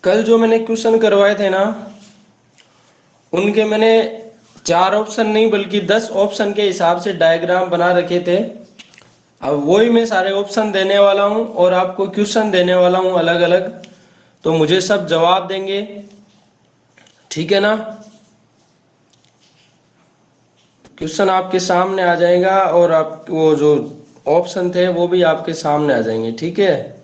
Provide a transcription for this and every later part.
कल जो मैंने क्वेश्चन करवाए थे ना, उनके मैंने 4 ऑप्शन नहीं बल्कि 10 ऑप्शन के हिसाब से डायग्राम बना रखे थे। अब वही मैं सारे ऑप्शन देने वाला हूँ और आपको क्वेश्चन देने वाला हूँ अलग अलग। तो मुझे सब जवाब देंगे, ठीक है ना। क्वेश्चन आपके सामने आ जाएगा और आप वो जो ऑप्शन थे वो भी आपके सामने आ जाएंगे, ठीक है।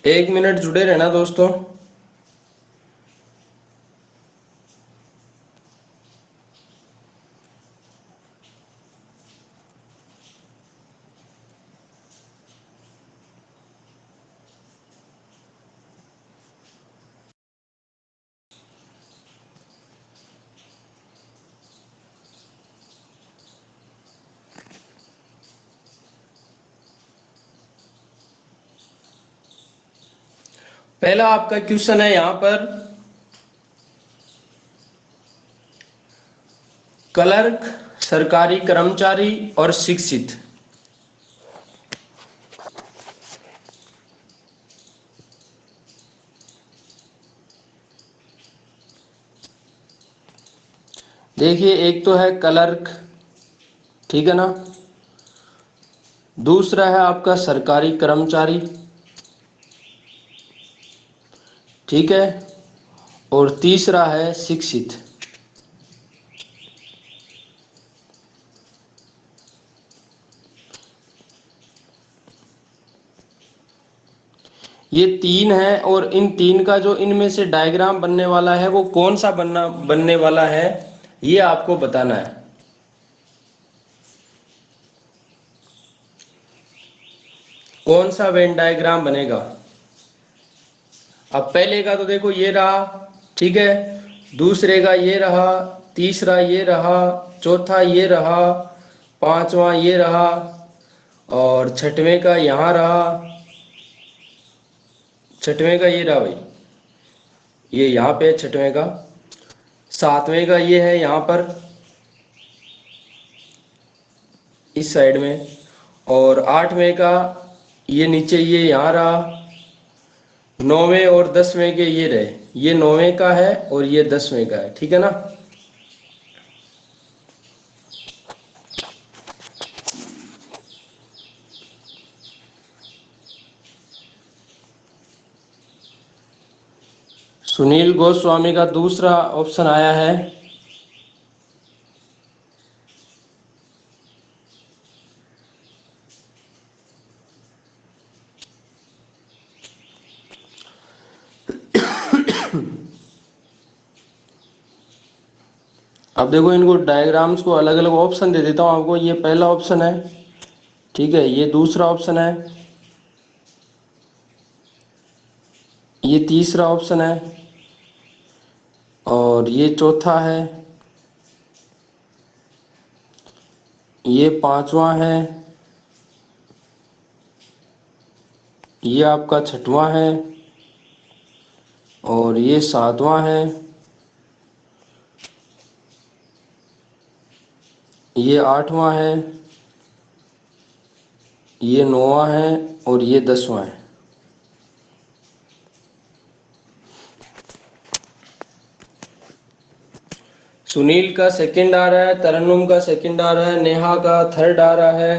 1 मिनट जुड़े रहना दोस्तों। पहला आपका क्वेश्चन है यहाँ पर, क्लर्क, सरकारी कर्मचारी और शिक्षित। देखिए, एक तो है क्लर्क, ठीक है ना। दूसरा है आपका सरकारी कर्मचारी, ठीक है। और तीसरा है शिक्षित। ये तीन है और इन तीन का जो इनमें से डायग्राम बनने वाला है वो कौन सा बनने वाला है, ये आपको बताना है। कौन सा वेन डायग्राम बनेगा। अब पहले का तो देखो ये रहा, ठीक है। दूसरे का ये रहा, तीसरा ये रहा, चौथा ये रहा, पांचवा ये रहा और छठवें का यहाँ रहा। छठवें का ये रहा भाई, ये यहाँ पे छठवें का। सातवें का ये है यहाँ पर इस साइड में। और आठवें का ये नीचे ये यहाँ रहा। नौवें और 10वें के ये रहे, ये 9वें का है और ये 10वें का है, ठीक है ना। सुनील गोस्वामी का दूसरा ऑप्शन आया है। अब देखो, इनको डायग्राम्स को अलग अलग ऑप्शन दे देता हूं आपको। ये पहला ऑप्शन है, ठीक है। ये दूसरा ऑप्शन है, ये तीसरा ऑप्शन है और ये चौथा है, ये पांचवा है, ये आपका छठवां है और ये सातवां है, ये आठवां है, ये नौवां है और ये 10वां है। सुनील का सेकंड आ रहा है, तरन्नुम का सेकंड आ रहा है, नेहा का थर्ड आ रहा है।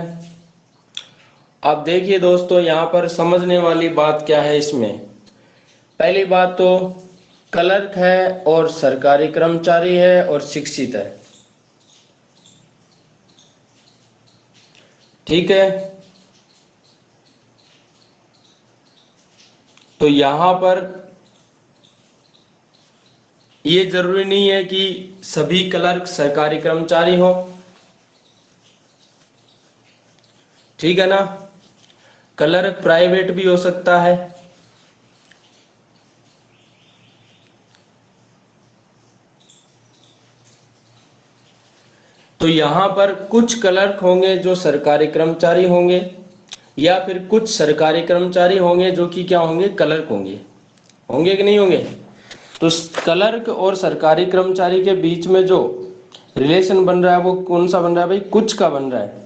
अब देखिए दोस्तों, यहाँ पर समझने वाली बात क्या है इसमें। पहली बात तो क्लर्क है और सरकारी कर्मचारी है और शिक्षित है, ठीक है। तो यहां पर ये जरूरी नहीं है कि सभी क्लर्क सरकारी कर्मचारी हो, ठीक है ना। क्लर्क प्राइवेट भी हो सकता है। तो यहां पर कुछ क्लर्क होंगे जो सरकारी कर्मचारी होंगे, या फिर कुछ सरकारी कर्मचारी होंगे जो कि क्या होंगे, क्लर्क होंगे। होंगे कि नहीं होंगे? तो क्लर्क और सरकारी कर्मचारी के बीच में जो रिलेशन बन रहा है वो कौन सा बन रहा है भाई? कुछ का बन रहा है।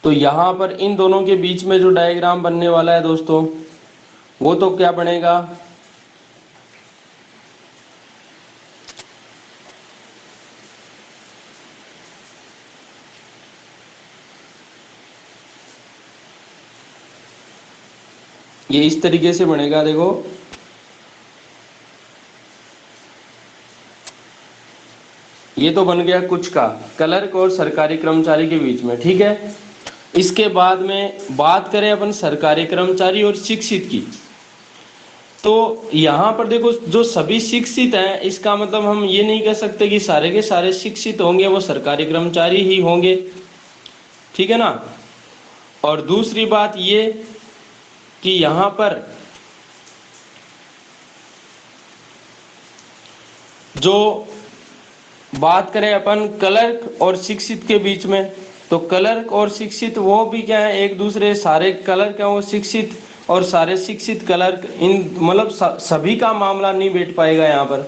तो यहां पर इन दोनों के बीच में जो डायग्राम बनने वाला है दोस्तों, वो तो क्या बनेगा? ये इस तरीके से बनेगा, देखो। ये तो बन गया कुछ का, क्लर्क और सरकारी कर्मचारी के बीच में, ठीक है। इसके बाद में बात करें अपन सरकारी कर्मचारी और शिक्षित की, तो यहाँ पर देखो जो सभी शिक्षित हैं, इसका मतलब हम ये नहीं कह सकते कि सारे के सारे शिक्षित होंगे वो सरकारी कर्मचारी ही होंगे, ठीक है ना। और दूसरी बात ये कि यहाँ पर जो बात करें अपन क्लर्क और शिक्षित के बीच में, तो क्लर्क और शिक्षित वो भी क्या है, एक दूसरे, सारे क्लर्क हैं वो शिक्षित और सारे शिक्षित क्लर्क, इन मतलब सभी का मामला नहीं बैठ पाएगा यहाँ पर,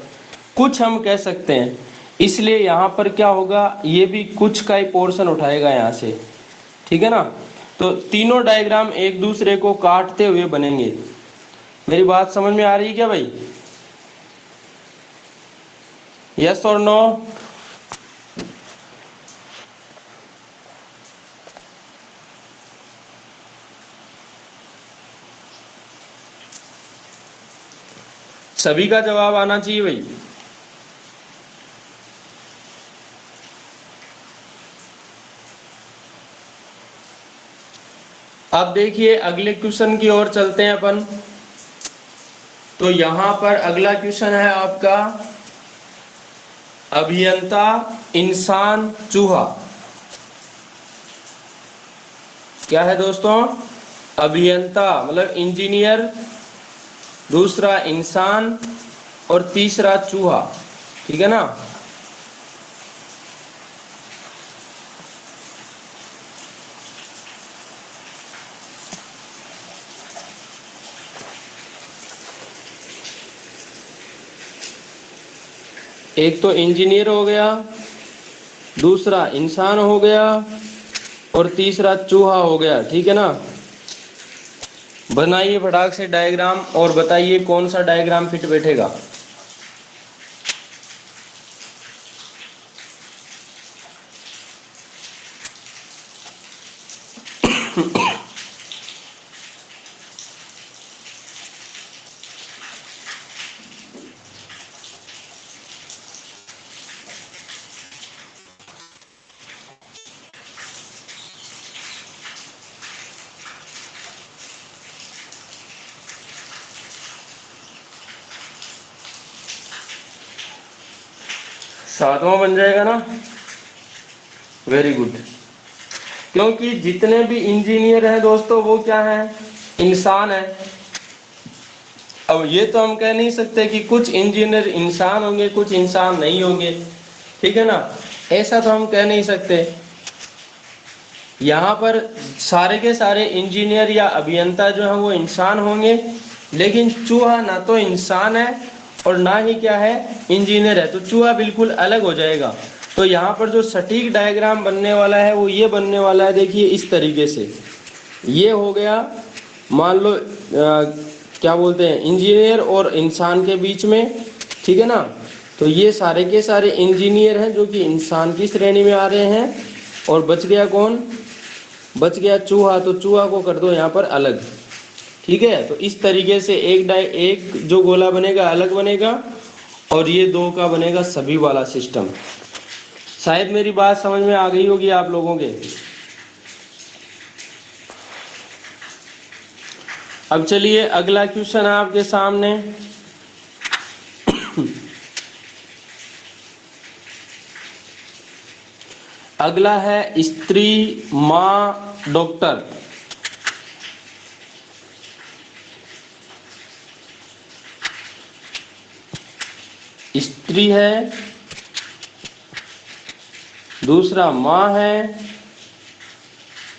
कुछ हम कह सकते हैं। इसलिए यहाँ पर क्या होगा, ये भी कुछ का ही पोर्शन उठाएगा यहाँ से, ठीक है ना। तो तीनों डायग्राम एक दूसरे को काटते हुए बनेंगे। मेरी बात समझ में आ रही है क्या भाई? यस और नो? सभी का जवाब आना चाहिए भाई। अब देखिए अगले क्वेश्चन की ओर चलते हैं अपन। तो यहां पर अगला क्वेश्चन है आपका, अभियंता, इंसान, चूहा। क्या है दोस्तों? अभियंता मतलब इंजीनियर, दूसरा इंसान और तीसरा चूहा, ठीक है ना। एक तो इंजीनियर हो गया, दूसरा इंसान हो गया और तीसरा चूहा हो गया, ठीक है ना। बनाइए फटाक से डायग्राम और बताइए कौन सा डायग्राम फिट बैठेगा। सातवां बन जाएगा ना, वेरी गुड। क्योंकि जितने भी इंजीनियर हैं दोस्तों वो क्या है, इंसान है। अब ये तो हम कह नहीं सकते कि कुछ इंजीनियर इंसान होंगे कुछ इंसान नहीं होंगे, ठीक है ना, ऐसा तो हम कह नहीं सकते। यहाँ पर सारे के सारे इंजीनियर या अभियंता जो है वो इंसान होंगे, लेकिन चूहा ना तो इंसान है और ना ही क्या है, इंजीनियर है, तो चूहा बिल्कुल अलग हो जाएगा। तो यहाँ पर जो सटीक डायग्राम बनने वाला है वो ये बनने वाला है, देखिए इस तरीके से। ये हो गया, मान लो क्या बोलते हैं, इंजीनियर और इंसान के बीच में, ठीक है ना। तो ये सारे के सारे इंजीनियर हैं जो कि इंसान की श्रेणी में आ रहे हैं, और बच गया कौन, बच गया चूहा। तो चूहा को कर दो यहाँ पर अलग, ठीक है। तो इस तरीके से एक जो गोला बनेगा अलग बनेगा, और ये दो का बनेगा सभी वाला सिस्टम। शायद मेरी बात समझ में आ गई होगी आप लोगों के। अब चलिए अगला क्वेश्चन है आपके सामने। अगला है स्त्री, माँ, डॉक्टर। स्त्री है, दूसरा माँ है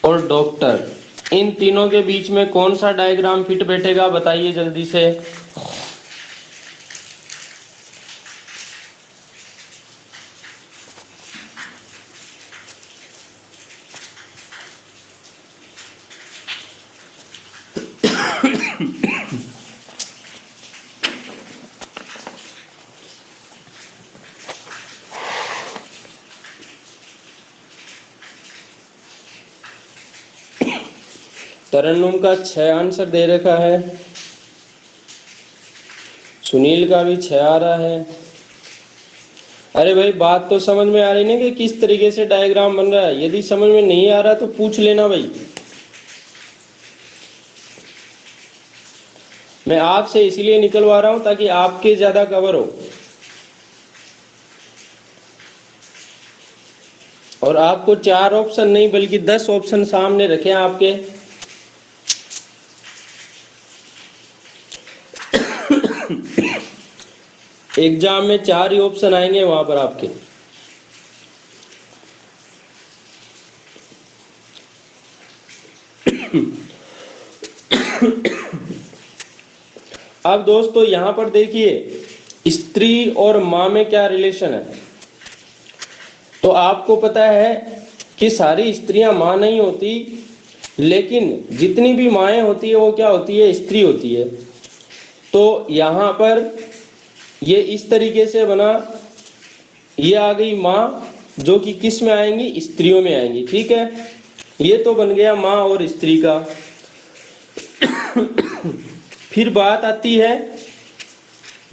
और डॉक्टर। इन तीनों के बीच में कौन सा डायग्राम फिट बैठेगा, बताइए जल्दी से। तरन्नुम का 6 आंसर दे रखा है, सुनील का भी 6 आ रहा है। अरे भाई बात तो समझ में आ रही ना कि किस तरीके से डायग्राम बन रहा है। यदि समझ में नहीं आ रहा तो पूछ लेना भाई। मैं आपसे इसलिए निकलवा रहा हूं ताकि आपके ज्यादा कवर हो और आपको 4 ऑप्शन नहीं बल्कि 10 ऑप्शन सामने रखे हैं आपके। एग्जाम में 4 ही ऑप्शन आएंगे वहां पर आपके। अब दोस्तों यहां पर देखिए स्त्री और मां में क्या रिलेशन है। तो आपको पता है कि सारी स्त्रियां मां नहीं होती, लेकिन जितनी भी माएँ होती है वो क्या होती है, स्त्री होती है। तो यहां पर ये इस तरीके से बना, ये आ गई माँ जो कि किस में आएंगी, स्त्रियों में आएंगी। ठीक है, ये तो बन गया माँ और स्त्री का। फिर बात आती है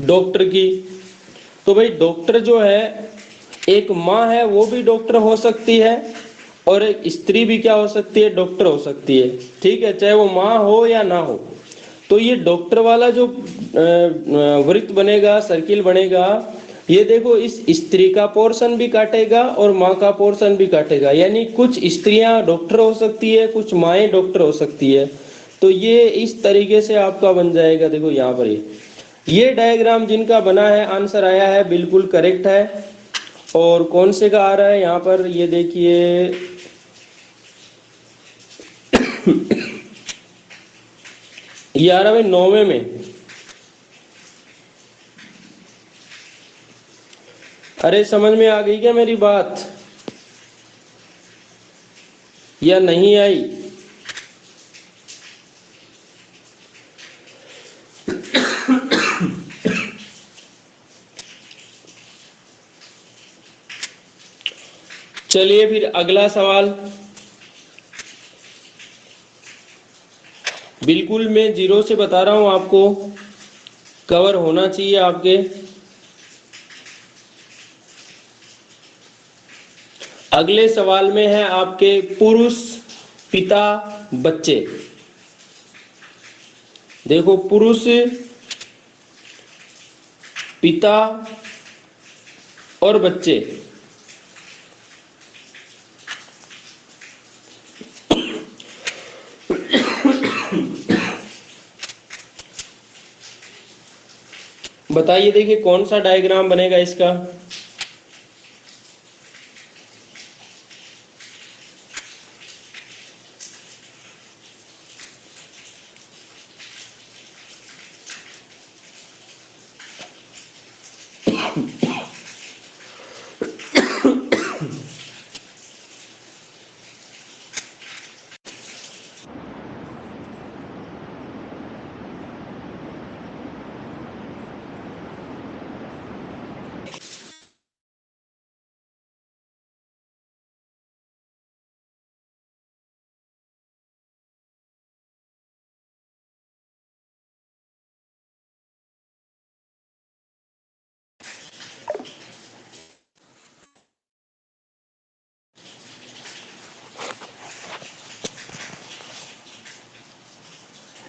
डॉक्टर की। तो भाई डॉक्टर जो है, एक माँ है वो भी डॉक्टर हो सकती है और एक स्त्री भी क्या हो सकती है, डॉक्टर हो सकती है। ठीक है, चाहे वो माँ हो या ना हो। तो ये डॉक्टर वाला जो वृत्त बनेगा, सर्किल बनेगा, ये देखो इस स्त्री का पोर्शन भी काटेगा और माँ का पोर्शन भी काटेगा। यानी कुछ स्त्रियां डॉक्टर हो सकती है, कुछ माएँ डॉक्टर हो सकती है। तो ये इस तरीके से आपका बन जाएगा। देखो यहाँ पर ये डायग्राम जिनका बना है, आंसर आया है, बिल्कुल करेक्ट है। और कौन से का आ रहा है यहाँ पर, ये देखिए ये आ रहा है 9वें में। अरे समझ में आ गई क्या मेरी बात या नहीं आई? चलिए फिर अगला सवाल। बिल्कुल मैं जीरो से बता रहा हूं आपको, कवर होना चाहिए आपके। अगले सवाल में है आपके पुरुष, पिता, बच्चे। देखो पुरुष, पिता और बच्चे। बताइए, देखिए कौन सा डायग्राम बनेगा इसका।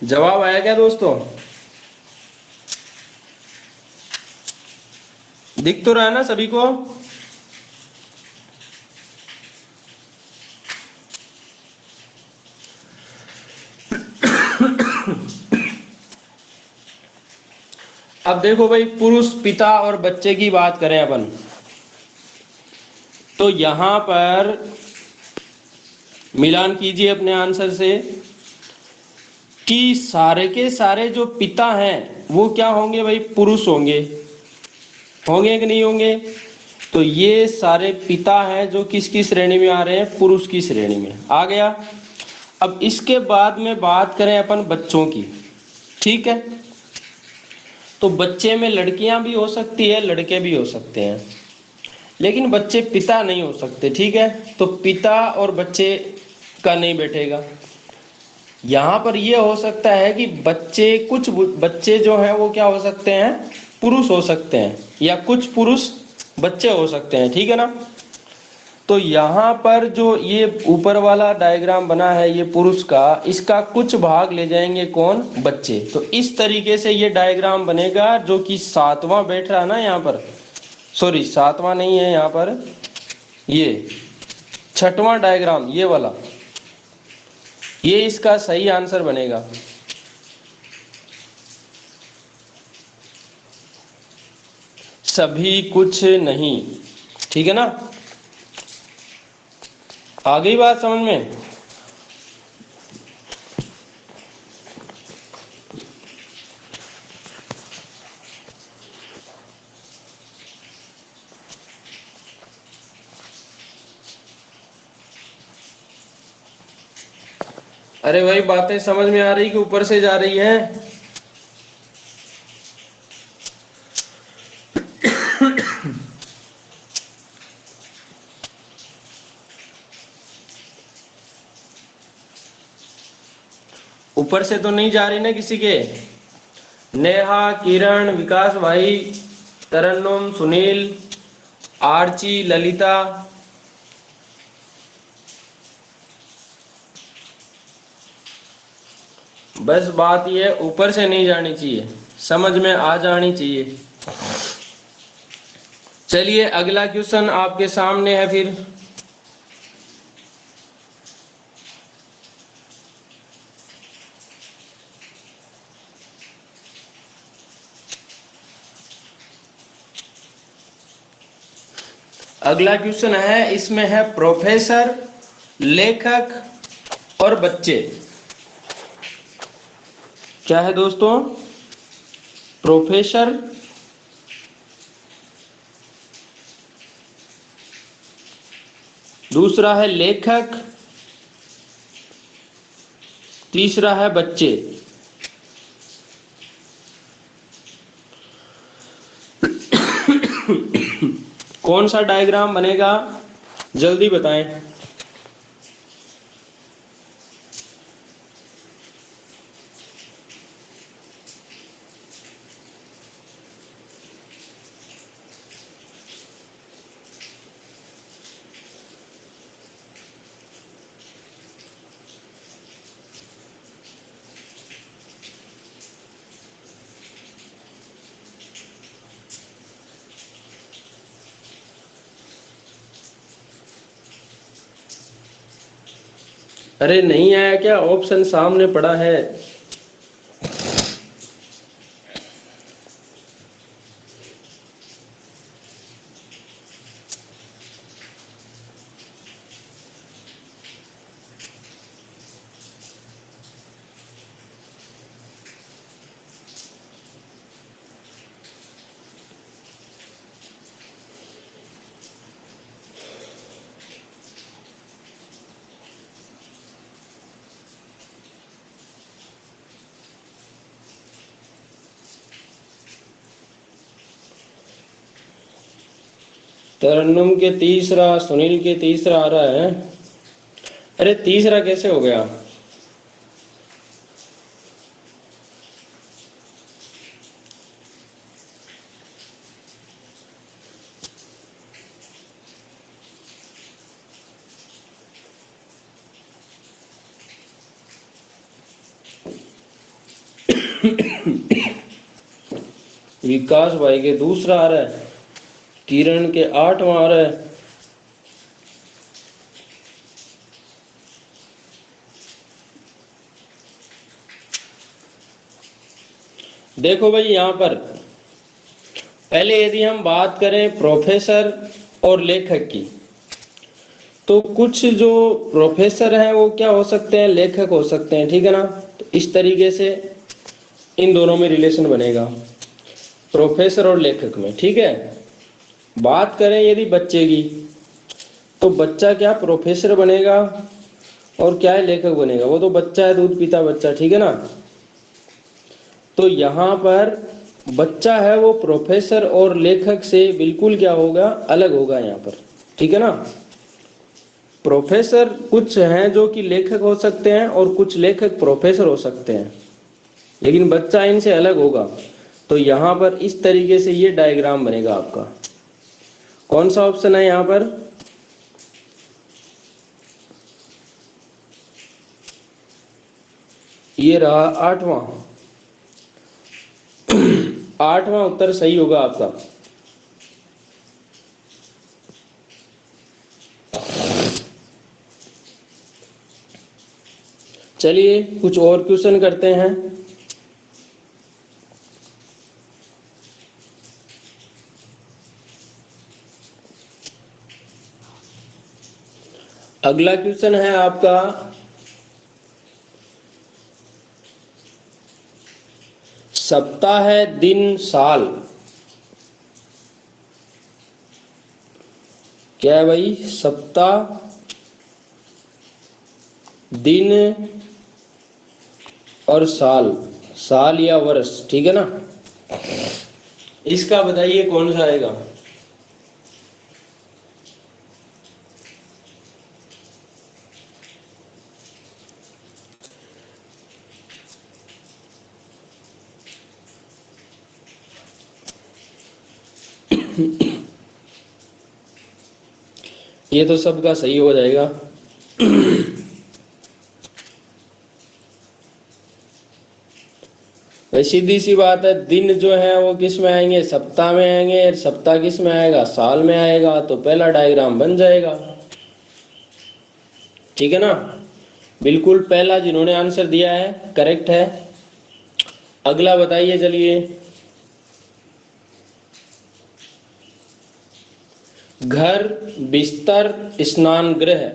जवाब आया क्या दोस्तों? दिख तो रहा है ना सभी को? अब देखो भाई, पुरुष पिता और बच्चे की बात करें अपन, तो यहां पर मिलान कीजिए अपने आंसर से कि सारे के सारे जो पिता हैं वो क्या होंगे भाई, पुरुष होंगे। होंगे कि नहीं होंगे? तो ये सारे पिता हैं जो किसकी श्रेणी में आ रहे हैं, पुरुष की श्रेणी में आ गया। अब इसके बाद में बात करें अपन बच्चों की, ठीक है। तो बच्चे में लड़कियां भी हो सकती है, लड़के भी हो सकते हैं, लेकिन बच्चे पिता नहीं हो सकते, ठीक है। तो पिता और बच्चे का नहीं बैठेगा। यहाँ पर यह हो सकता है कि बच्चे, कुछ बच्चे जो हैं वो क्या हो सकते हैं, पुरुष हो सकते हैं, या कुछ पुरुष बच्चे हो सकते हैं, ठीक है ना। तो यहाँ पर जो ये ऊपर वाला डायग्राम बना है ये पुरुष का, इसका कुछ भाग ले जाएंगे कौन, बच्चे। तो इस तरीके से ये डायग्राम बनेगा, जो कि सातवां बैठ रहा है ना यहाँ पर, सॉरी सातवां नहीं है यहाँ पर, ये छठवां डायग्राम, ये वाला, ये इसका सही आंसर बनेगा। सभी कुछ नहीं, ठीक है ना। आ गई बात समझ में? अरे भाई, बातें समझ में आ रही कि ऊपर से जा रही हैं? ऊपर से तो नहीं जा रही ना किसी के? नेहा, किरण, विकास भाई, तरन्नुम, सुनील, आरची, ललिता, बस बात ये ऊपर से नहीं जानी चाहिए, समझ में आ जानी चाहिए। चलिए अगला क्वेश्चन आपके सामने है फिर। अगला क्वेश्चन है, इसमें है प्रोफेसर, लेखक और बच्चे। क्या है दोस्तों? प्रोफेसर, दूसरा है लेखक, तीसरा है बच्चे। कौन सा डायग्राम बनेगा, जल्दी बताएं। 'अरे नहीं आया क्या? ऑप्शन सामने पड़ा है। तरन्नुम के तीसरा, सुनील के तीसरा आ रहा है। अरे तीसरा कैसे हो गया? विकास भाई के दूसरा आ रहा है, किरण के आठवां आ रहा है। देखो भाई यहाँ पर पहले यदि हम बात करें प्रोफेसर और लेखक की, तो कुछ जो प्रोफेसर हैं वो क्या हो सकते हैं, लेखक हो सकते हैं, ठीक है ना। तो इस तरीके से इन दोनों में रिलेशन बनेगा, प्रोफेसर और लेखक में, ठीक है। बात करें यदि बच्चे की, तो बच्चा क्या प्रोफेसर बनेगा और क्या है, लेखक बनेगा। वो तो बच्चा है, दूध पीता बच्चा, ठीक है ना। तो यहाँ पर बच्चा है वो प्रोफेसर और लेखक से बिल्कुल क्या होगा, अलग होगा यहाँ पर, ठीक है ना। प्रोफेसर कुछ हैं जो कि लेखक हो सकते हैं और कुछ लेखक प्रोफेसर हो सकते हैं, लेकिन बच्चा इनसे अलग होगा। तो यहाँ पर इस तरीके से ये डायग्राम बनेगा आपका। कौन सा ऑप्शन है यहाँ पर, ये रहा आठवां। आठवां उत्तर सही होगा आपका। चलिए कुछ और क्वेश्चन करते हैं। अगला क्वेश्चन है आपका, सप्ताह है दिन साल, क्या है भाई, सप्ताह दिन और साल, साल या वर्ष, ठीक है ना। इसका बताइए कौन सा आएगा। ये तो सबका सही हो जाएगा। भाई सीधी सी बात है, दिन जो है वो किस में आएंगे, सप्ताह में आएंगे। सप्ताह किस में आएगा, साल में आएगा। तो पहला डायग्राम बन जाएगा, ठीक है ना। बिल्कुल पहला जिन्होंने आंसर दिया है करेक्ट है। अगला बताइए चलिए, घर बिस्तर स्नान गृह,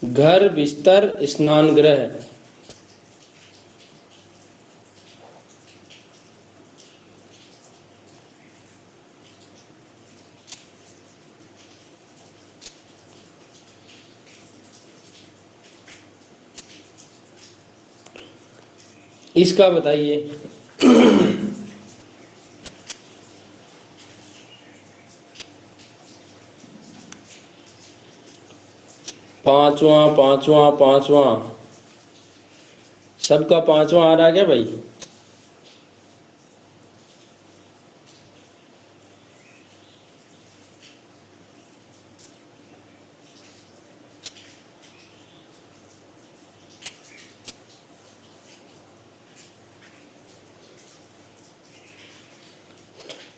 घर बिस्तर स्नान गृह, इसका बताइए। पांचवा पांचवा पांचवा, सबका पांचवा आ रहा क्या भाई।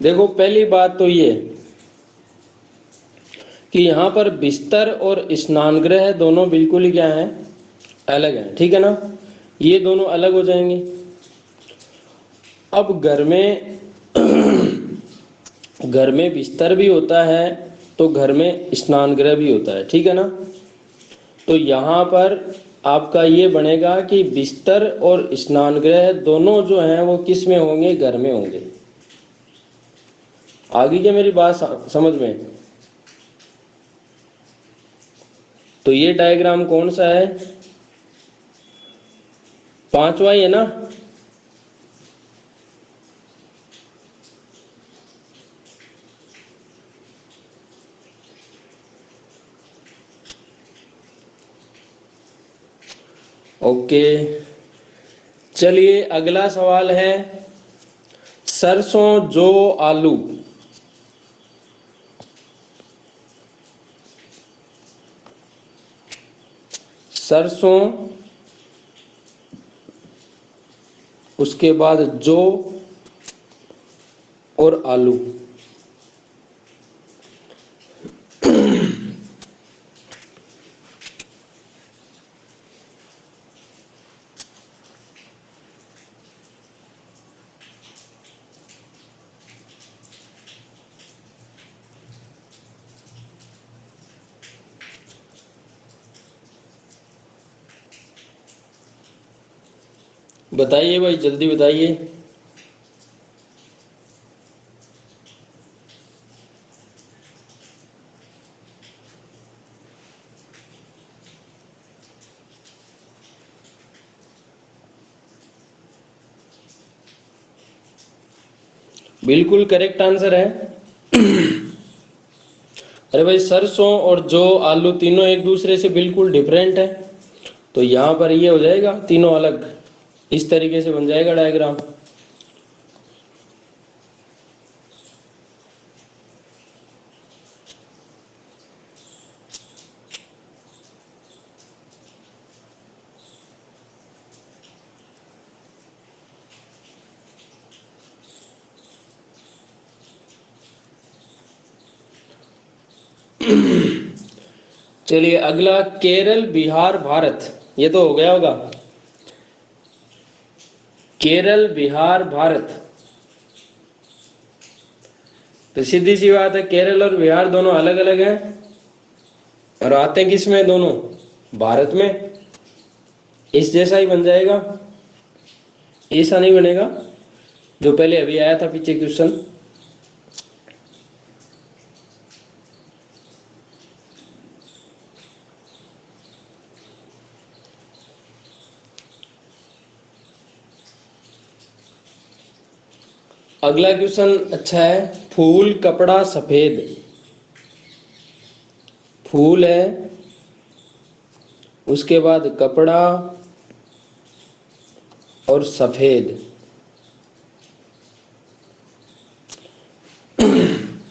देखो पहली बात तो ये कि यहाँ पर बिस्तर और स्नानगृह दोनों बिल्कुल ही क्या है, अलग है, ठीक है ना। ये दोनों अलग हो जाएंगे। अब घर में घर में बिस्तर भी होता है तो घर में स्नानगृह भी होता है, ठीक है ना। तो यहाँ पर आपका ये बनेगा कि बिस्तर और स्नानगृह दोनों जो हैं वो किस में होंगे, घर में होंगे। आ गई क्या मेरी बात समझ में। तो ये डायग्राम कौन सा है, पांचवा ही है ना। ओके, चलिए अगला सवाल है, सरसों जौ आलू, सरसों उसके बाद जौ और आलू। बताइए भाई, जल्दी बताइए। बिल्कुल करेक्ट आंसर है। अरे भाई, सरसों और जौ, आलू तीनों एक दूसरे से बिल्कुल डिफरेंट है, तो यहाँ पर ये हो जाएगा तीनों अलग, इस तरीके से बन जाएगा डायग्राम। चलिए अगला, केरल बिहार भारत, ये तो हो गया होगा। केरल बिहार भारत, तो सीधी सी बात है, केरल और बिहार दोनों अलग अलग हैं, और आते किस में दोनों, भारत में, इस जैसा ही बन जाएगा, ऐसा नहीं बनेगा जो पहले अभी आया था पीछे क्वेश्चन। अगला क्वेश्चन अच्छा है, फूल कपड़ा सफेद, फूल है, उसके बाद कपड़ा और सफेद,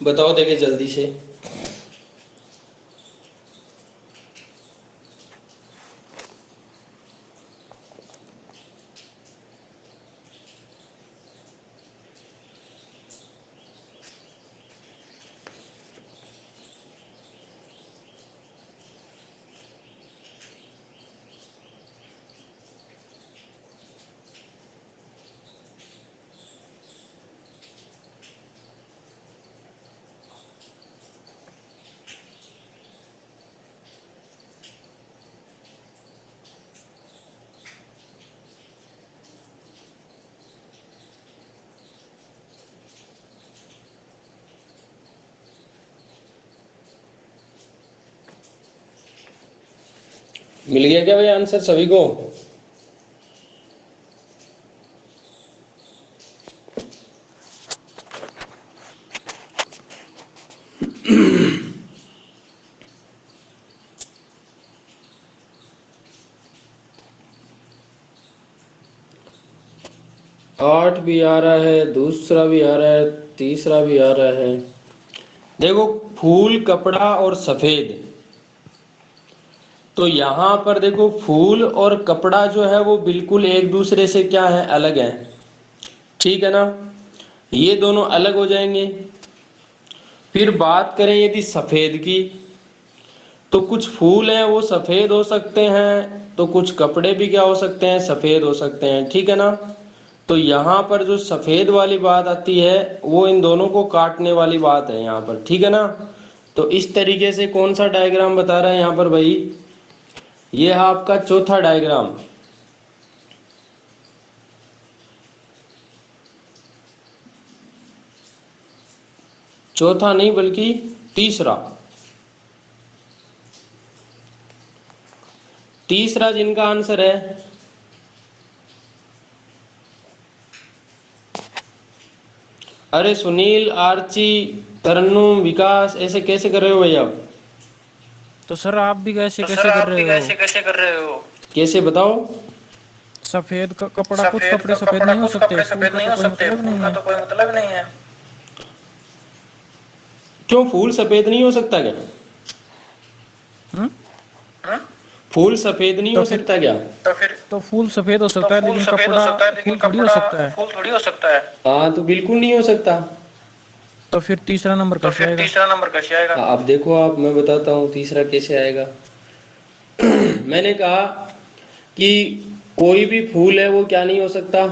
बताओ देखे जल्दी से। मिल गया क्या भाई आंसर सभी को? 8 भी आ रहा है, दूसरा भी आ रहा है, तीसरा भी आ रहा है। देखो, फूल कपड़ा और सफेद, तो यहां पर देखो फूल और कपड़ा जो है वो बिल्कुल एक दूसरे से क्या है, अलग है, ठीक है ना, ये दोनों अलग हो जाएंगे। फिर बात करें यदि सफेद की, तो कुछ फूल हैं वो सफेद हो सकते हैं, तो कुछ कपड़े भी क्या हो सकते हैं, सफेद हो सकते हैं, ठीक है ना। तो यहाँ पर जो सफेद वाली बात आती है वो इन दोनों को काटने वाली बात है यहाँ पर, ठीक है ना। तो इस तरीके से कौन सा डायग्राम बता रहा है यहाँ पर भाई, ये है आपका चौथा डायग्राम। चौथा नहीं बल्कि तीसरा, तीसरा जिनका आंसर है, अरे सुनील, आर्ची, तरन्नुम, विकास, ऐसे कैसे कर रहे हो भाई आप? तो सर आप भी कैसे कैसे कर रहे हो? कैसे बताओ? सफेद का कपड़ा, कुछ कपड़े सफेद नहीं हो सकते, फूल का तो कोई मतलब नहीं है। क्यों, फूल सफेद नहीं हो सकता क्या? हम्म। फूल सफेद नहीं तो हो फिर सकता क्या? तो फूल सफेद हो सकता है लेकिन कपड़ा फूल थोड़ी हो सकता है। हाँ, तो बिल्कुल नहीं हो सकता। तो फिर तीसरा नंबर कैसे आएगा? हाँ, अब देखो आप, मैं बताता हूँ तीसरा कैसे आएगा। मैंने कहा कि कोई भी फूल है वो क्या नहीं हो सकता,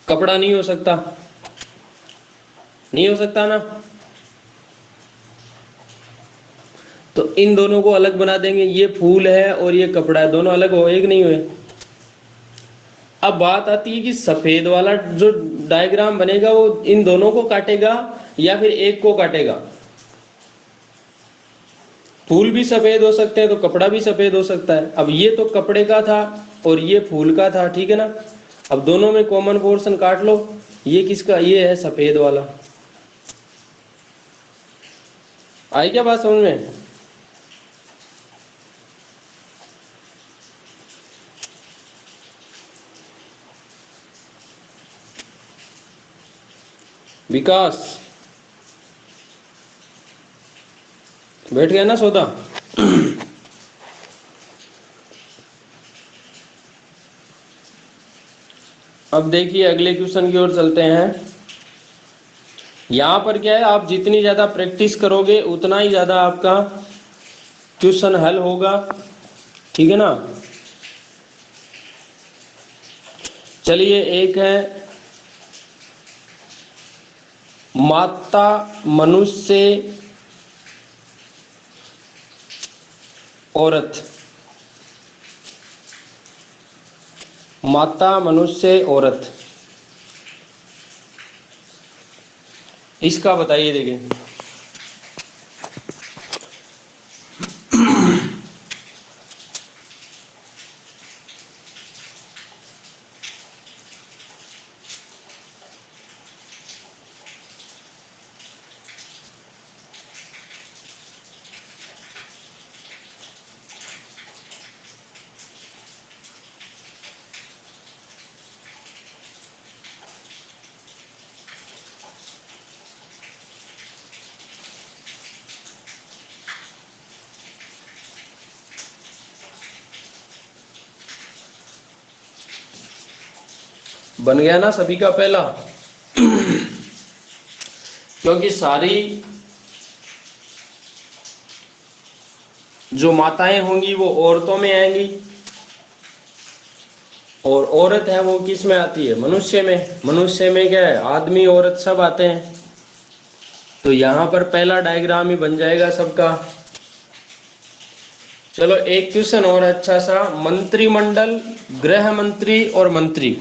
कपड़ा नहीं हो सकता, नहीं हो सकता ना। तो इन दोनों को अलग बना देंगे, ये फूल है और ये कपड़ा है, दोनों अलग हो, एक नहीं हुए। अब बात आती है कि सफेद वाला जो डायग्राम बनेगा वो इन दोनों को काटेगा या फिर एक को काटेगा। फूल भी सफेद हो सकते हैं तो कपड़ा भी सफेद हो सकता है। अब ये तो कपड़े का था और ये फूल का था, ठीक है ना। अब दोनों में कॉमन पोर्शन काट लो। ये किसका, ये है सफेद वाला। आई क्या बात समझ में? विकास बैठ गया ना सौदा? अब देखिए अगले क्वेश्चन की ओर चलते हैं। यहां पर क्या है, आप जितनी ज्यादा प्रैक्टिस करोगे उतना ही ज्यादा आपका क्वेश्चन हल होगा, ठीक है ना। चलिए, एक है माता मनुष्य औरत। माता मनुष्य औरत, इसका बताइए। देखिए बन गया ना सभी का पहला? क्योंकि सारी जो माताएं होंगी वो औरतों में आएंगी और औरत है वो किस में आती है, मनुष्य में। मनुष्य में क्या है, आदमी औरत सब आते हैं। तो यहां पर पहला डायग्राम ही बन जाएगा सबका। चलो एक क्वेश्चन और अच्छा सा, मंत्रिमंडल, गृह मंत्री और मंत्री।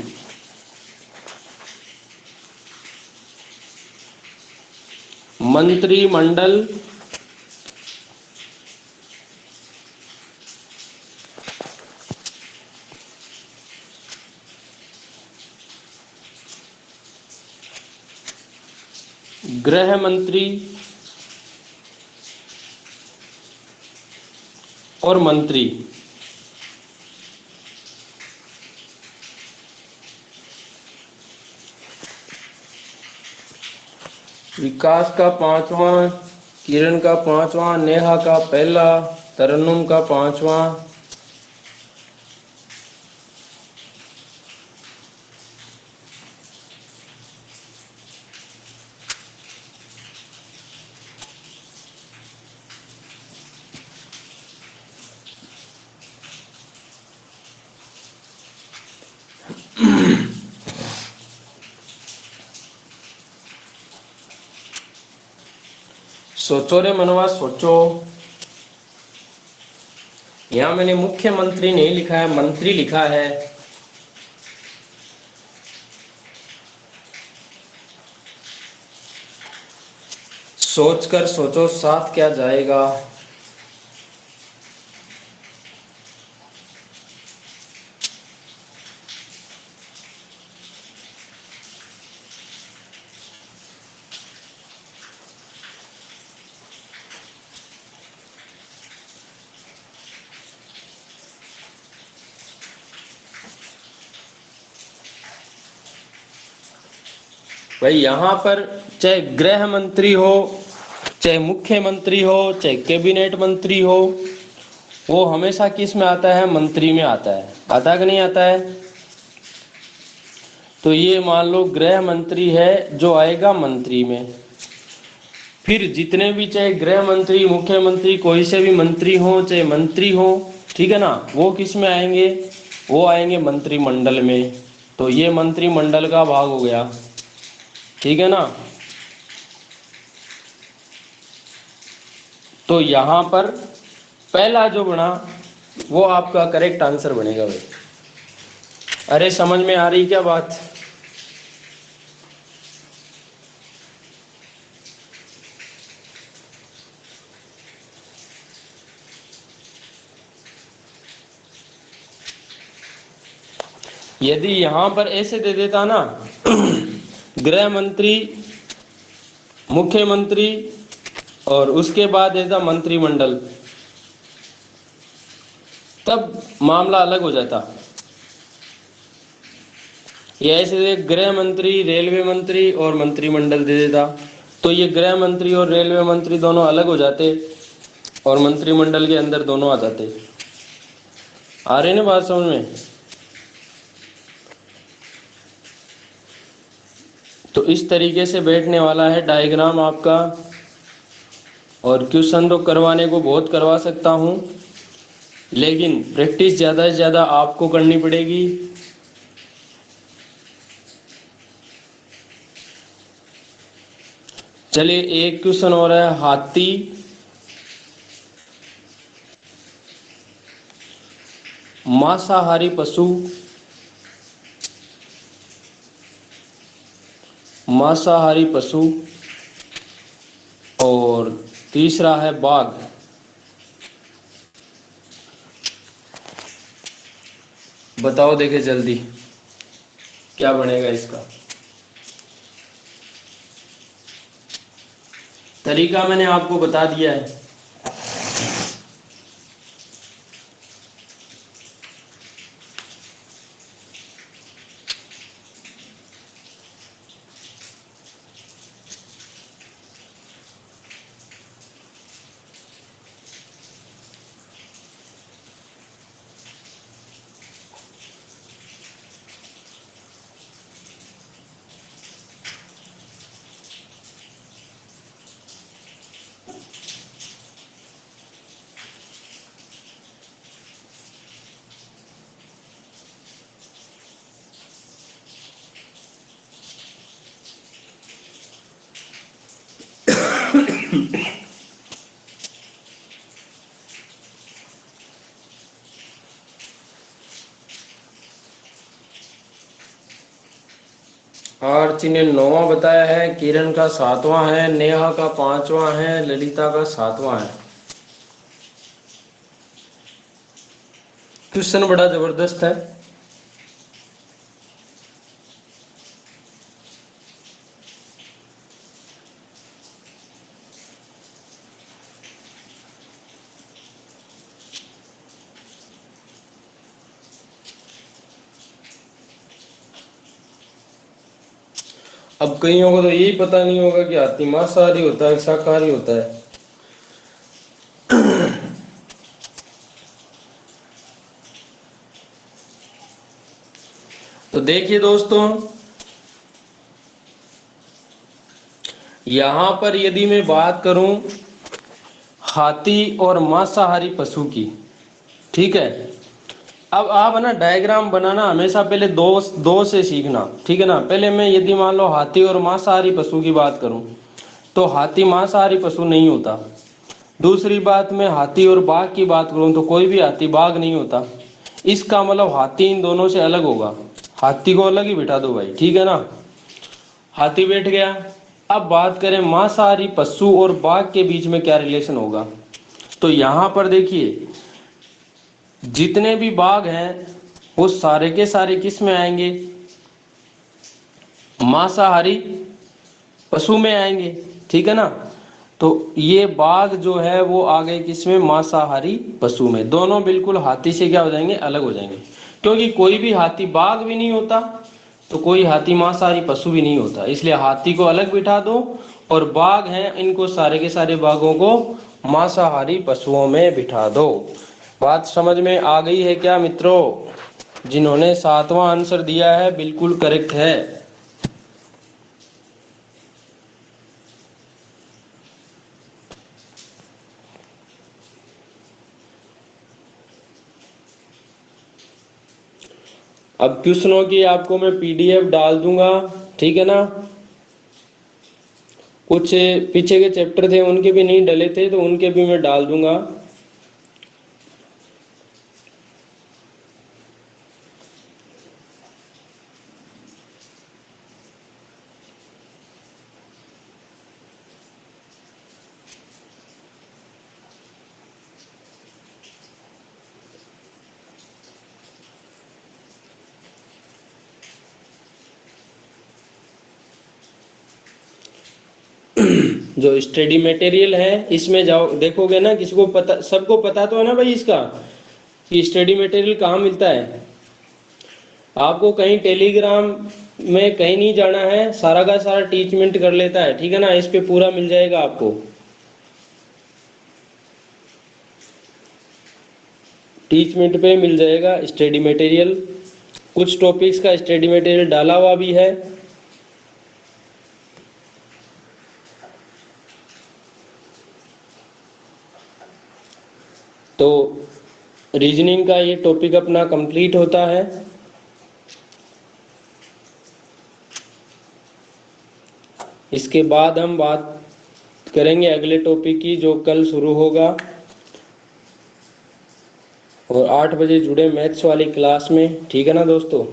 मंत्रिमंडल गृह मंत्री और मंत्री। विकास का पांचवा, किरण का पांचवा, नेहा का पहला, तरन्नुम का पांचवा। सोचो रे मनवा सोचो। यहां मैंने मुख्यमंत्री नहीं लिखा है, मंत्री लिखा है। सोचकर सोचो साथ क्या जाएगा। भाई यहां पर चाहे गृह मंत्री हो, चाहे मुख्यमंत्री हो, चाहे कैबिनेट मंत्री हो, वो हमेशा किस में आता है, मंत्री में आता है। आता कि नहीं आता है? तो ये मान लो गृह मंत्री है जो आएगा मंत्री में। फिर जितने भी चाहे गृह मंत्री, मुख्यमंत्री, कोई से भी मंत्री हो, चाहे मंत्री हो, ठीक है ना, वो किस में आएंगे, वो आएंगे मंत्रिमंडल में। तो ये मंत्रिमंडल का भाग हो गया, ठीक है ना। तो यहां पर पहला जो बना वो आपका करेक्ट आंसर बनेगा भाई। अरे समझ में आ रही क्या बात? यदि यहां पर ऐसे दे देता ना गृह मंत्री, मुख्यमंत्री और उसके बाद देता मंत्रिमंडल, तब मामला अलग हो जाता। ये ऐसे गृह मंत्री, रेलवे मंत्री और मंत्रिमंडल दे देता, तो ये गृह मंत्री और रेलवे मंत्री दोनों अलग हो जाते और मंत्रिमंडल के अंदर दोनों आ जाते। आ रही ना बात समझ में? तो इस तरीके से बैठने वाला है डायग्राम आपका। और क्वेश्चन तो करवाने को बहुत करवा सकता हूं, लेकिन प्रैक्टिस ज़्यादा से ज़्यादा आपको करनी पड़ेगी। चलिए एक क्वेश्चन और है, हाथी मांसाहारी पशु, मांसाहारी पशु और तीसरा है बाघ। बताओ देखे जल्दी क्या बनेगा इसका। तरीका मैंने आपको बता दिया है। आरती ने 9वां बताया है, किरण का 7वां है, नेहा का 5वां है, ललिता का 7वां है। क्वेश्चन बड़ा जबरदस्त है। अब कईयों को तो यही पता नहीं होगा कि हाथी मांसाहारी होता है शाकाहारी होता है। तो देखिए दोस्तों, यहां पर यदि मैं बात करूं हाथी और मांसाहारी पशु की, ठीक है। अब आप है ना डायग्राम बनाना हमेशा पहले दो दो से सीखना, ठीक है ना। पहले मैं यदि मान लो हाथी और मांसाहारी पशु की बात करूं तो हाथी मांसाहारी पशु नहीं होता। दूसरी बात, मैं हाथी और बाघ की बात करूं तो कोई भी हाथी बाघ नहीं होता। इसका मतलब हाथी इन दोनों से अलग होगा। हाथी को अलग ही बिठा दो भाई, ठीक है ना। हाथी बैठ गया। अब बात करें मांसाहारी पशु और बाघ के बीच में क्या रिलेशन होगा, तो यहां पर देखिए जितने भी बाघ हैं वो सारे के सारे किस में आएंगे, मांसाहारी पशु में आएंगे, ठीक है ना। तो ये बाघ जो है वो आ गए किसमें, मांसाहारी पशु में। दोनों बिल्कुल हाथी से क्या हो जाएंगे, अलग हो जाएंगे। क्योंकि कोई भी हाथी बाघ भी नहीं होता तो कोई हाथी मांसाहारी पशु भी नहीं होता, इसलिए हाथी को अलग बिठा दो और बाघ हैं इनको सारे के सारे बाघों को मांसाहारी पशुओं में बिठा दो। बात समझ में आ गई है क्या मित्रों? जिन्होंने 7वां आंसर दिया है बिल्कुल करेक्ट है। अब क्वेश्चनों की आपको मैं पीडीएफ डाल दूंगा, ठीक है ना। कुछ पीछे के चैप्टर थे उनके भी नहीं डले थे तो उनके भी मैं डाल दूंगा। जो स्टडी मटेरियल है इसमें जाओ, देखोगे ना, किसी को पता, सबको पता तो है ना भाई इसका कि स्टडी मटेरियल कहाँ मिलता है। आपको कहीं टेलीग्राम में कहीं नहीं जाना है, सारा का सारा टीचमेंट कर लेता है, ठीक है ना, इस पे पूरा मिल जाएगा आपको। टीचमेंट पे मिल जाएगा स्टडी मटेरियल, कुछ टॉपिक्स का स्टडी मटेरियल डाला हुआ भी है। तो रीजनिंग का ये टॉपिक अपना कंप्लीट होता है। इसके बाद हम बात करेंगे अगले टॉपिक की, जो कल शुरू होगा, और 8 बजे जुड़े मैथ्स वाली क्लास में, ठीक है ना दोस्तों।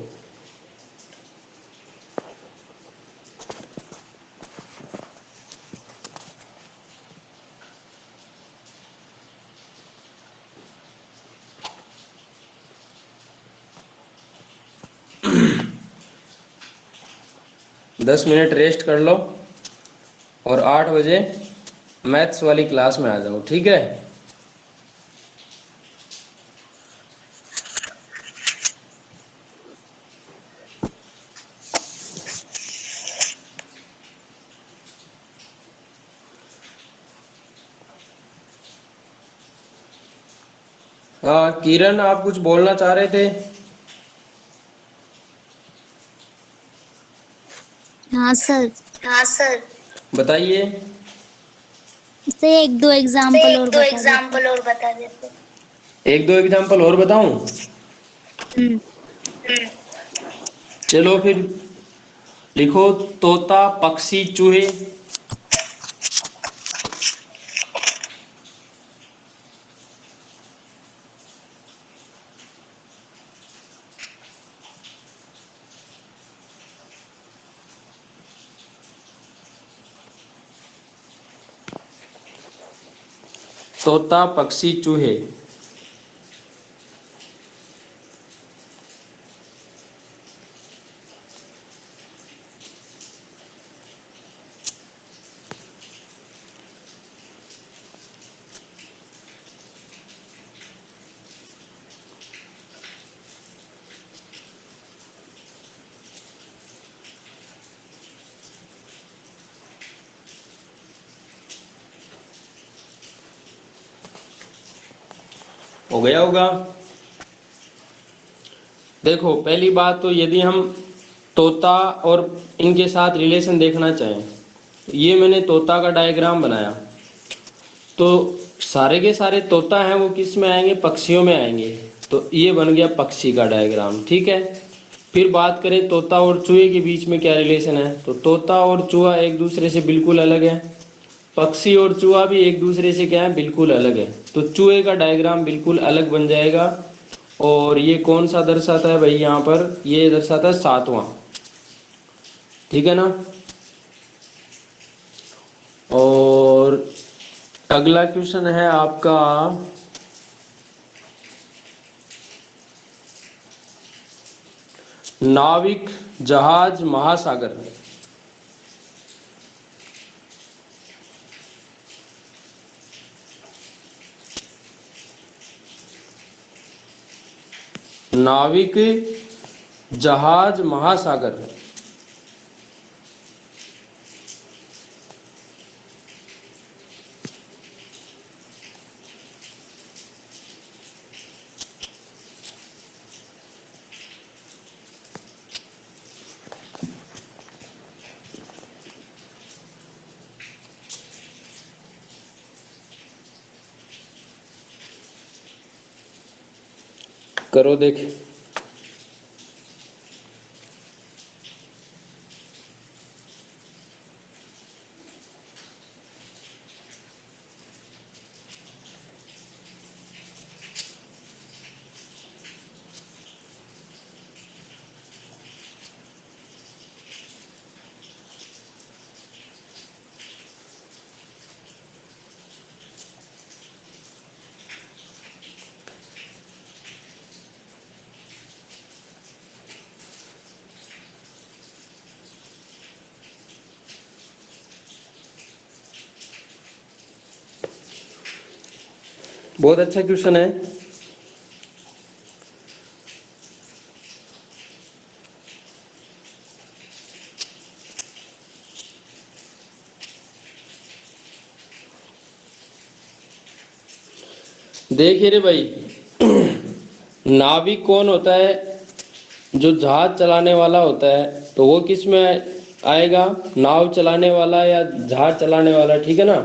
दस मिनट रेस्ट कर लो और 8 बजे मैथ्स वाली क्लास में आ जाओ, ठीक है। हाँ किरण, आप कुछ बोलना चाह रहे थे। हाँ सर। हाँ सर। बताइए। से एक दो से एग्जाम्पल एक और दो बता देते। एग्जाम्पल और बता देते। एक दो एग्जाम्पल और बताऊं। हम्म। चलो फिर लिखो, तोता, पक्षी, चूहे। तोता, पक्षी, चूहे। हो गया होगा। देखो पहली बात तो, यदि हम तोता और इनके साथ रिलेशन देखना चाहें, ये मैंने तोता का डायग्राम बनाया, तो सारे के सारे तोता हैं वो किस में आएंगे, पक्षियों में आएंगे। तो ये बन गया पक्षी का डायग्राम, ठीक है। फिर बात करें तोता और चूहे के बीच में क्या रिलेशन है, तो तोता और चूहा एक दूसरे से बिल्कुल अलग है, पक्षी और चूहा भी एक दूसरे से क्या है, बिल्कुल अलग है। तो चूहे का डायग्राम बिल्कुल अलग बन जाएगा। और ये कौन सा दर्शाता है भाई, यहाँ पर ये दर्शाता है सातवां, ठीक है ना। और अगला क्वेश्चन है आपका, नाविक, जहाज, महासागर। नाविक, जहाज, महासागर। करो देख। बहुत अच्छा क्वेश्चन है। देखिए रे भाई, नाविक कौन होता है? जो जहाज चलाने वाला होता है, तो वो किस में आएगा? नाव चलाने वाला या जहाज चलाने वाला, ठीक है ना?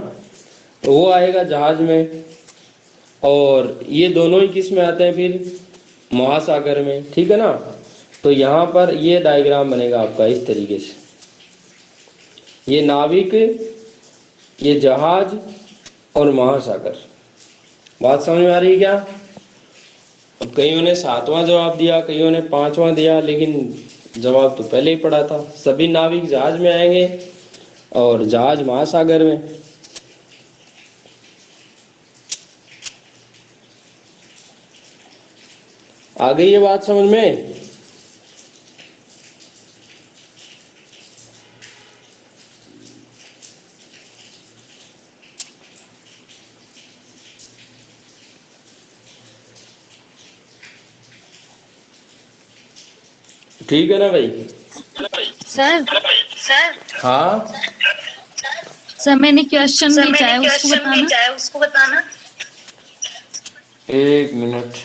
तो वो आएगा जहाज में। और ये दोनों ही किस में आते हैं फिर? महासागर में, ठीक है ना? तो यहाँ पर ये डायग्राम बनेगा आपका इस तरीके से, ये नाविक, ये जहाज और महासागर। बात समझ में आ रही है क्या? अब कईयों ने 7वां जवाब दिया, कईयों ने 5वां दिया, लेकिन जवाब तो पहले ही पड़ा था। सभी नाविक जहाज में आएंगे और जहाज महासागर में। आ गई ये बात समझ में? ठीक है ना भाई? सर हाँ, सर मैंने क्वेश्चन भेजा है उसको बताना। एक मिनट।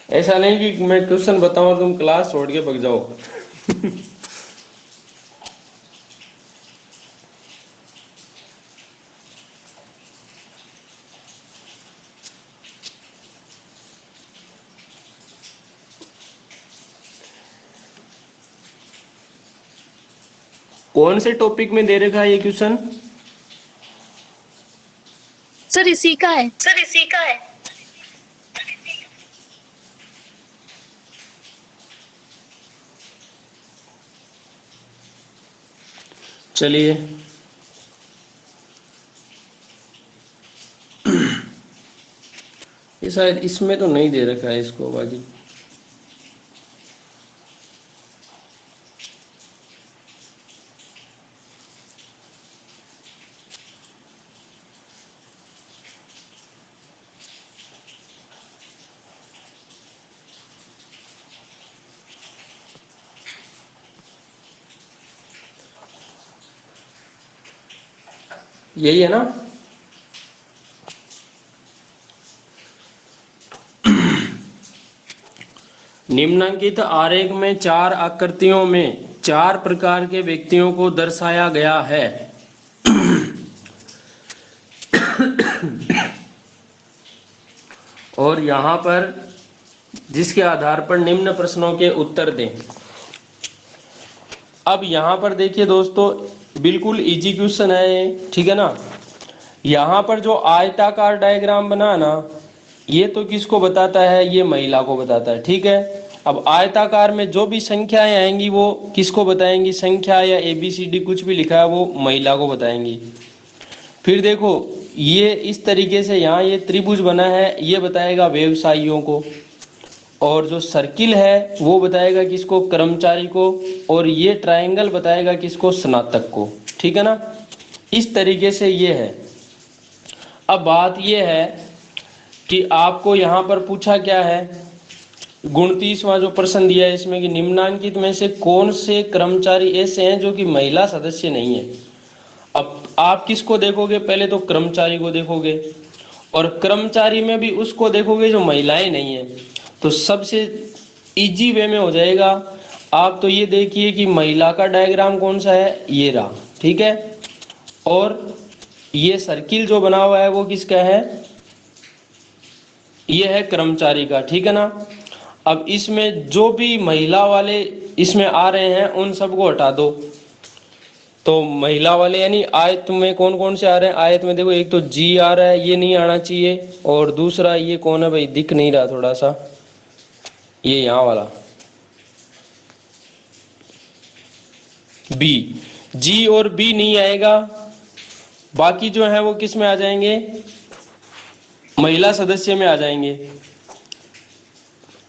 ऐसा नहीं कि मैं क्वेश्चन बताऊं और तुम क्लास छोड़ के भग जाओ। कौन से टॉपिक में दे रखा है ये क्वेश्चन? सर इसी का है। चलिए, ये शायद इसमें तो नहीं दे रखा है इसको बाकी। यही है ना? निम्नलिखित आरेख में 4 आकृतियों में 4 प्रकार के व्यक्तियों को दर्शाया गया है। और यहाँ पर जिसके आधार पर निम्न प्रश्नों के उत्तर दें। अब यहाँ पर देखिए दोस्तों, बिल्कुल इजी क्वेश्चन है ये, ठीक है ना? यहाँ पर जो आयताकार डायग्राम बना ना, ये तो किसको बताता है? ये महिला को बताता है, ठीक है? अब आयताकार में जो भी संख्याएं आएंगी वो किसको बताएंगी? संख्या या ABCD कुछ भी लिखा है वो महिला को बताएंगी। फिर देखो, ये इस तरीके से यहाँ ये त्रिभुज बना है, ये बताएगा व्यवसायियों को। और जो सर्किल है वो बताएगा किसको? कर्मचारी को। और ये ट्रायंगल बताएगा किसको? स्नातक को, ठीक है ना? इस तरीके से ये है। अब बात ये है कि आपको यहाँ पर पूछा क्या है? 29वां जो प्रश्न दिया है इसमें कि निम्नलिखित में से कौन से कर्मचारी ऐसे हैं जो कि महिला सदस्य नहीं है। अब आप किसको देखोगे? पहले तो कर्मचारी को देखोगे, और कर्मचारी में भी उसको देखोगे जो महिलाएं नहीं है। तो सबसे इजी वे में हो जाएगा। आप तो ये देखिए कि महिला का डायग्राम कौन सा है? ये रहा, ठीक है? और ये सर्किल जो बना हुआ है वो किसका है? ये है कर्मचारी का, ठीक है ना? अब इसमें जो भी महिला वाले इसमें आ रहे हैं उन सबको हटा दो। तो महिला वाले यानी आयत में कौन कौन से आ रहे हैं? आयत में देखो, एक तो जी आ रहा है, ये नहीं आना चाहिए। और दूसरा ये कौन है भाई? दिख नहीं रहा थोड़ा सा, ये यहाँ वाला बी। जी और बी नहीं आएगा। बाकी जो है वो किस में आ जाएंगे? महिला सदस्य में आ जाएंगे।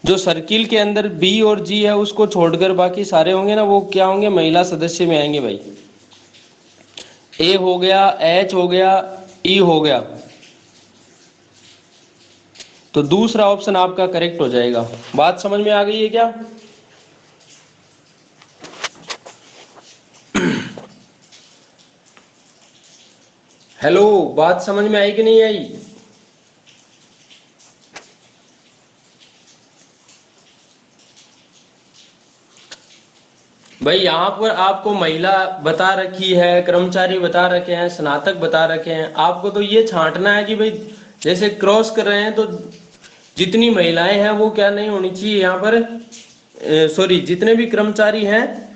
जो सर्किल के अंदर बी और जी है उसको छोड़कर बाकी सारे होंगे ना, वो क्या होंगे, महिला सदस्य में आएंगे भाई। ए हो गया, एच हो गया, ई हो गया, तो दूसरा ऑप्शन आपका करेक्ट हो जाएगा। बात समझ में आ गई है क्या? हेलो, बात समझ में आई कि नहीं आई? भाई यहाँ पर आपको महिला बता रखी है, कर्मचारी बता रखे हैं, स्नातक बता रखे हैं, आपको तो ये छांटना है कि भाई जैसे क्रॉस कर रहे हैं तो जितनी महिलाएं हैं वो क्या नहीं होनी चाहिए यहाँ पर, सॉरी, जितने भी कर्मचारी हैं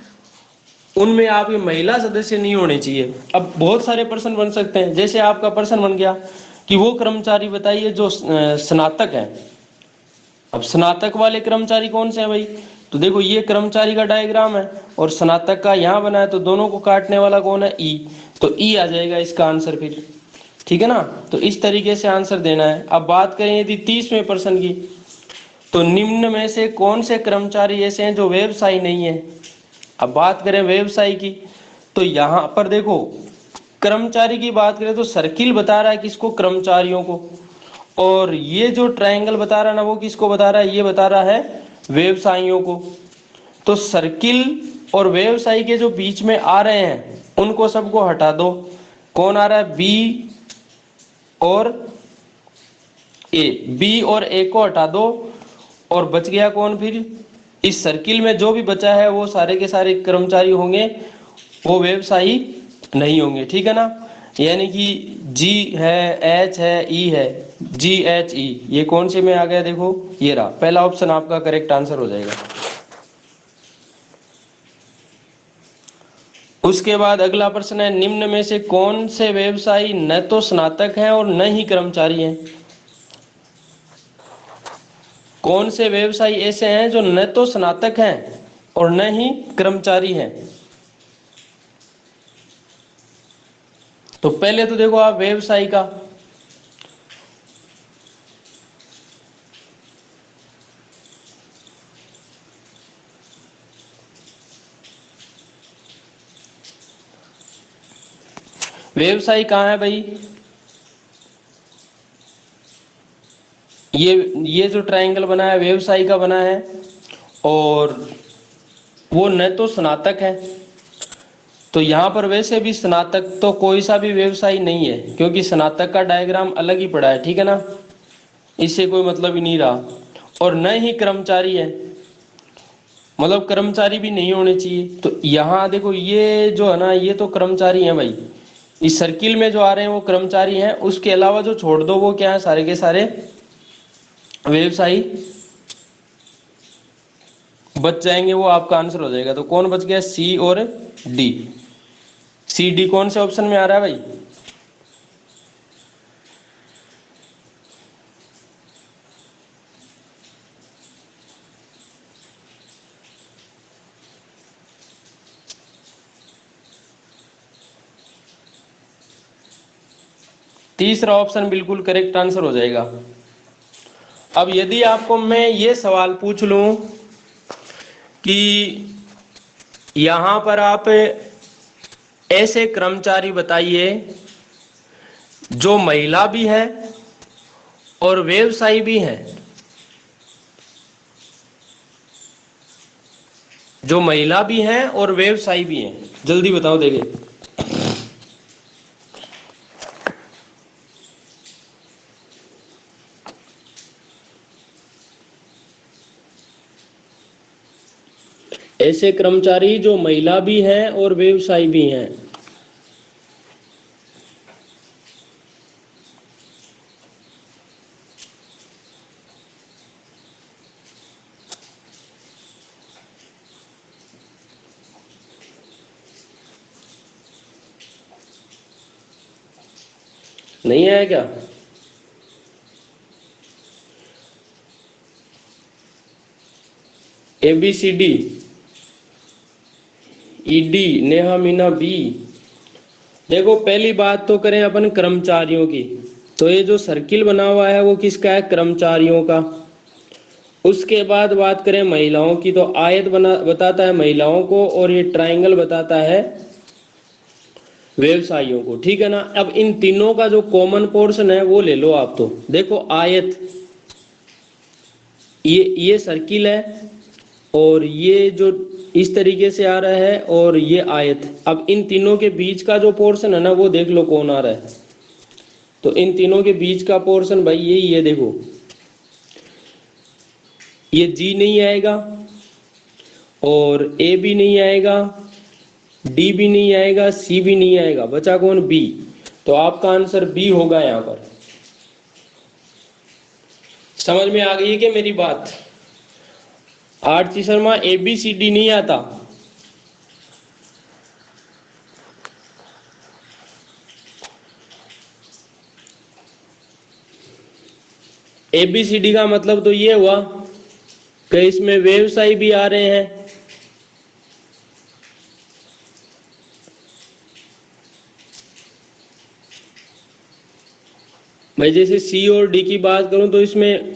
उनमें आपके महिला सदस्य नहीं होने चाहिए। अब बहुत सारे प्रश्न बन सकते हैं, जैसे आपका प्रश्न बन गया कि वो कर्मचारी बताइए जो स्नातक है। अब स्नातक वाले कर्मचारी कौन से हैं भाई? तो देखो ये कर्मचारी का डायग्राम है और स्नातक का यहाँ बना है, तो दोनों को काटने वाला कौन है? ई, तो ई आ जाएगा इसका आंसर फिर, ठीक है ना। तो इस तरीके से आंसर देना है। अब बात करें यदि 30वें प्रश्न की, तो निम्न में से कौन से कर्मचारी ऐसे हैं जो व्यवसायी नहीं है? अब बात करें व्यवसायी की, तो यहाँ पर देखो कर्मचारी की बात करें तो सर्किल बता रहा है किसको? कर्मचारियों को। और ये जो ट्रायंगल बता रहा है ना, वो किसको बता रहा है? ये बता रहा है व्यवसायियों को। तो सर्किल और व्यवसायी के जो बीच में आ रहे हैं उनको सबको हटा दो। कौन आ रहा है? बी और ए, बी और ए को हटा दो और बच गया कौन फिर? इस सर्किल में जो भी बचा है वो सारे के सारे कर्मचारी होंगे, वो व्यवसायी नहीं होंगे, ठीक है ना। यानी कि जी है, एच है, ई है, जी एच ई, ये कौन से में आ गया? देखो ये रहा, पहला ऑप्शन आपका करेक्ट आंसर हो जाएगा। उसके बाद अगला प्रश्न है, निम्न में से कौन से व्यवसायी न तो स्नातक हैं और न ही कर्मचारी हैं? कौन से व्यवसायी ऐसे हैं जो न तो स्नातक हैं और न ही कर्मचारी हैं? तो पहले तो देखो आप व्यवसायी का, व्यवसायी कहाँ है भाई? ये जो ट्रायंगल बना है व्यवसायी का बना है और वो न तो स्नातक है। तो यहाँ पर वैसे भी स्नातक तो कोई सा भी व्यवसायी नहीं है, क्योंकि स्नातक का डायग्राम अलग ही पड़ा है, ठीक है ना, इससे कोई मतलब ही नहीं रहा। और न ही कर्मचारी है, मतलब कर्मचारी भी नहीं होने चाहिए। तो यहाँ देखो ये जो है ना, ये तो कर्मचारी हैं भाई, इस सर्किल में जो आ रहे हैं वो कर्मचारी हैं। उसके अलावा जो छोड़ दो वो क्या है? सारे के सारे व्यवसायी बच जाएंगे, वो आपका आंसर हो जाएगा। तो कौन बच गया? सी और डी। सी डी कौन से ऑप्शन में आ रहा है भाई? तीसरा ऑप्शन बिल्कुल करेक्ट आंसर हो जाएगा। अब यदि आपको मैं ये सवाल पूछ लूं कि यहां पर आप ऐसे कर्मचारी बताइए जो महिला भी है और व्यवसायी भी है, जो महिला भी है और व्यवसायी भी है, जल्दी बताओ देखिए। ऐसे कर्मचारी जो महिला भी हैं और व्यवसायी भी हैं। नहीं आया क्या? ABCD, ED, Neha Meena B. देखो पहली बात तो करें अपन कर्मचारियों की, तो ये जो सर्किल बना हुआ है वो किसका है? कर्मचारियों का। उसके बाद बात करें महिलाओं की, तो आयत बताता है महिलाओं को, और ये ट्रायंगल बताता है व्यवसायियों को। ठीक है ना। अब इन तीनों का जो कॉमन पोर्शन है वो ले लो आप। तो देखो आयत, ये सर्किल है, और ये जो इस तरीके से आ रहा है, और ये आयत। अब इन तीनों के बीच का जो पोर्शन है ना वो देख लो कौन आ रहा है। तो इन तीनों के बीच का पोर्शन भाई यही है। देखो ये जी नहीं आएगा, और ए भी नहीं आएगा, डी भी नहीं आएगा, सी भी नहीं आएगा, बचा कौन? बी। तो आपका आंसर बी होगा यहां पर। समझ में आ गई है क्या मेरी बात? Aarti Sharma, A B C D नहीं आता। ए बी सी डी का मतलब तो ये हुआ कि इसमें व्यवसाय भी आ रहे हैं, मैं जैसे सी और डी की बात करूं तो इसमें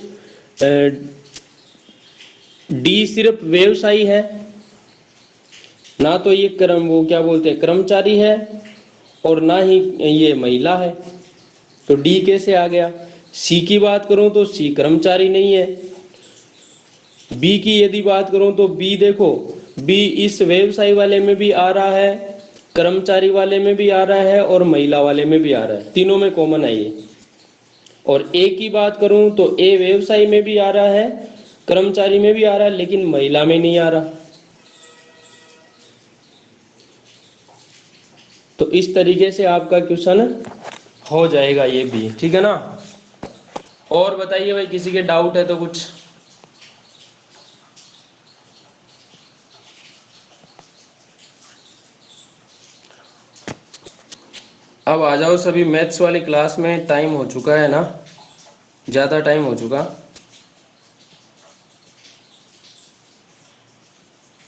डी सिर्फ व्यवसायी है ना, तो ये वो क्या बोलते हैं कर्मचारी है, और ना ही ये महिला है। तो डी कैसे आ गया? सी की बात करूं तो सी कर्मचारी नहीं है। बी की यदि बात करूं तो बी, देखो बी इस व्यवसायी वाले में भी आ रहा है, कर्मचारी वाले में भी आ रहा है, और महिला वाले में भी आ रहा है, तीनों में कॉमन है ये। और ए की बात करूं तो ए व्यवसायी में भी आ रहा है, कर्मचारी में भी आ रहा है, लेकिन महिला में नहीं आ रहा। तो इस तरीके से आपका क्वेश्चन हो जाएगा ये भी। ठीक है ना। और बताइए भाई, किसी के डाउट है तो कुछ? अब आ जाओ सभी मैथ्स वाली क्लास में। टाइम हो चुका है ना, ज्यादा टाइम हो चुका।